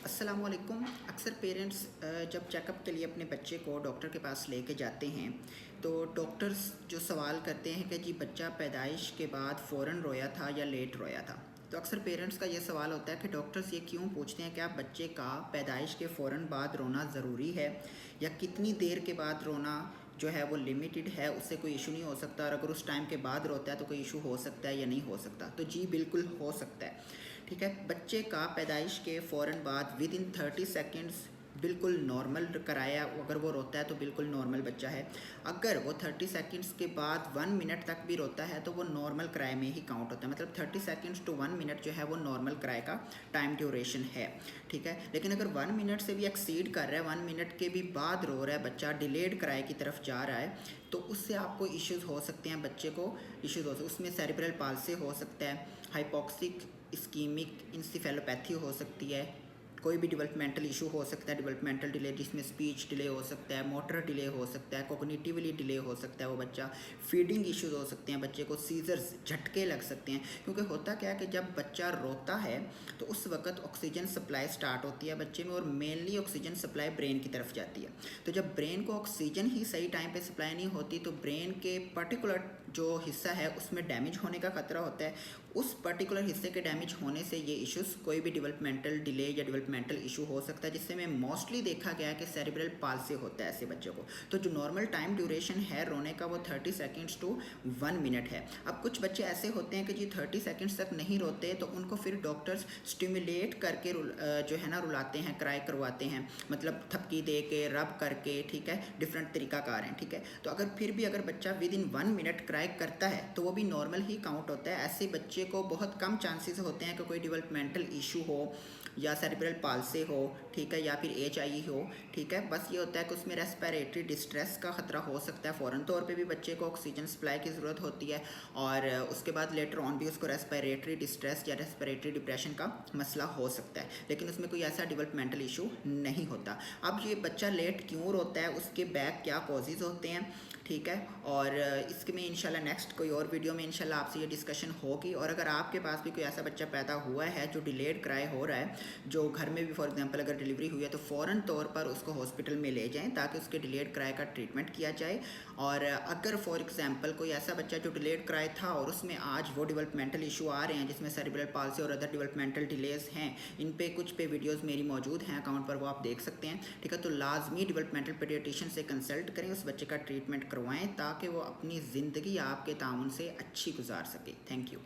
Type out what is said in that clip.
अस्सलाम वालेकुम। अक्सर पेरेंट्स जब चेकअप के लिए अपने बच्चे को डॉक्टर के पास लेके जाते हैं तो डॉक्टर्स जो सवाल करते हैं कि जी बच्चा पैदाइश के बाद फ़ौरन रोया था या लेट रोया था। तो अक्सर पेरेंट्स का ये सवाल होता है कि डॉक्टर्स ये क्यों पूछते हैं कि आप बच्चे का पैदाइश के फ़ौरन बाद रोना ज़रूरी है या कितनी देर के बाद रोना जो है वो लिमिटेड है, उससे कोई इशू नहीं हो सकता, और अगर उस टाइम के बाद रोता है तो कोई इशू हो सकता है या नहीं हो सकता। तो जी बिल्कुल हो सकता है। ठीक है, बच्चे का पैदाइश के फ़ौरन बाद विद इन 30 सेकेंड्स बिल्कुल नॉर्मल कराया, अगर वो रोता है तो बिल्कुल नॉर्मल बच्चा है। अगर वो 30 सेकेंड्स के बाद 1 मिनट तक भी रोता है तो वो नॉर्मल क्राई में ही काउंट होता है। मतलब 30 सेकेंड्स टू 1 मिनट जो है वो नॉर्मल क्राई का टाइम ड्यूरेशन है। ठीक है, लेकिन अगर 1 मिनट से भी एक्सीड कर रहा है, 1 मिनट के भी बाद रो रहा है बच्चा, डिलेड क्राई की तरफ जा रहा है, तो उससे आपको इश्यूज़ हो सकते हैं, बच्चे को इश्यूज़ हो सकते हैं। उसमें सेरिब्रल पाल्सी हो सकता है, हाइपोक्सिक इस्कीमिक इंसेफेलोपैथी हो सकती है, कोई भी डेवलपमेंटल इशू हो सकता है, डेवलपमेंटल डिले जिसमें स्पीच डिले हो सकता है, मोटर डिले हो सकता है, कोग्निटिवली डिले हो सकता है वो बच्चा, फीडिंग इश्यूज हो सकते हैं, बच्चे को सीजर्स झटके लग सकते हैं। क्योंकि होता क्या है कि जब बच्चा रोता है तो उस वक्त ऑक्सीजन सप्लाई स्टार्ट होती है बच्चे में, और मेनली ऑक्सीजन सप्लाई ब्रेन की तरफ जाती है। तो जब ब्रेन को ऑक्सीजन ही सही टाइम पे सप्लाई नहीं होती तो ब्रेन के पर्टिकुलर जो हिस्सा है उसमें डैमेज होने का खतरा होता है। उस पर्टिकुलर हिस्से के डैमेज होने से ये इश्यूज़, कोई भी डेवलपमेंटल डिले या डेवलपमेंटल इशू हो सकता है, जिससे में मोस्टली देखा गया है कि सेरिब्रल पाल्सी होता है ऐसे बच्चों को। तो जो नॉर्मल टाइम ड्यूरेशन है रोने का वो 30 सेकेंड्स टू 1 मिनट है। अब कुछ बच्चे ऐसे होते हैं कि जी 30 सेकेंड्स तक नहीं रोते, तो उनको फिर डॉक्टर्स स्टिमुलेट करके जो है ना रुलाते हैं, क्राई करवाते हैं, मतलब थपकी दे के, रब करके, ठीक है, डिफरेंट तरीकाकार हैं। ठीक है, तो अगर बच्चा विद इन 1 मिनट क्राई करता है तो वो भी नॉर्मल ही काउंट होता है। ऐसे बच्चे को बहुत कम चांसेस होते हैं कि कोई डेवलपमेंटल इशू हो या सेरिब्रल पाल्सी हो, ठीक है, या फिर HIE हो। ठीक है, बस ये होता है कि उसमें रेस्पिरेटरी डिस्ट्रेस का खतरा हो सकता है, फ़ौरन तौर पे भी बच्चे को ऑक्सीजन सप्लाई की ज़रूरत होती है, और उसके बाद लेटर ऑन भी उसको रेस्पिरेटरी डिस्ट्रेस या रेस्पिरेटरी डिप्रेशन का मसला हो सकता है, लेकिन उसमें कोई ऐसा डेवलपमेंटल इशू नहीं होता। अब ये बच्चा लेट क्यों रोता है, उसके बैक क्या कॉजेज़ होते हैं, ठीक है, और इसके में इंशाल्लाह नेक्स्ट कोई और वीडियो में इंशाल्लाह आपसे ये डिस्कशन होगी। और अगर आपके पास भी कोई ऐसा बच्चा पैदा हुआ है जो डिलेड क्राई हो रहा है, जो घर में भी फॉर एग्जांपल अगर डिलीवरी हुई है, तो फ़ौरन तौर पर उसको हॉस्पिटल में ले जाएं ताकि उसके डिलेड क्राई का ट्रीटमेंट किया जाए। और अगर फॉर एग्जांपल कोई ऐसा बच्चा जो डिलेड क्राई था और उसमें आज वो डेवलपमेंटल इशू आ रहे हैं जिसमें सेरिब्रल पाल्सी और अदर डेवलपमेंटल डिलेज हैं, इन पे कुछ पे वीडियोज़ मेरी मौजूद हैं अकाउंट पर, वो आप देख सकते हैं। ठीक है, तो लाजमी डेवलपमेंटल पीडियाट्रिशियन से कंसल्ट करें, उस बच्चे का ट्रीटमेंट करवाएं ताकि वो अपनी ज़िंदगी आपके ताउन से अच्छी गुजार सके। Thank you.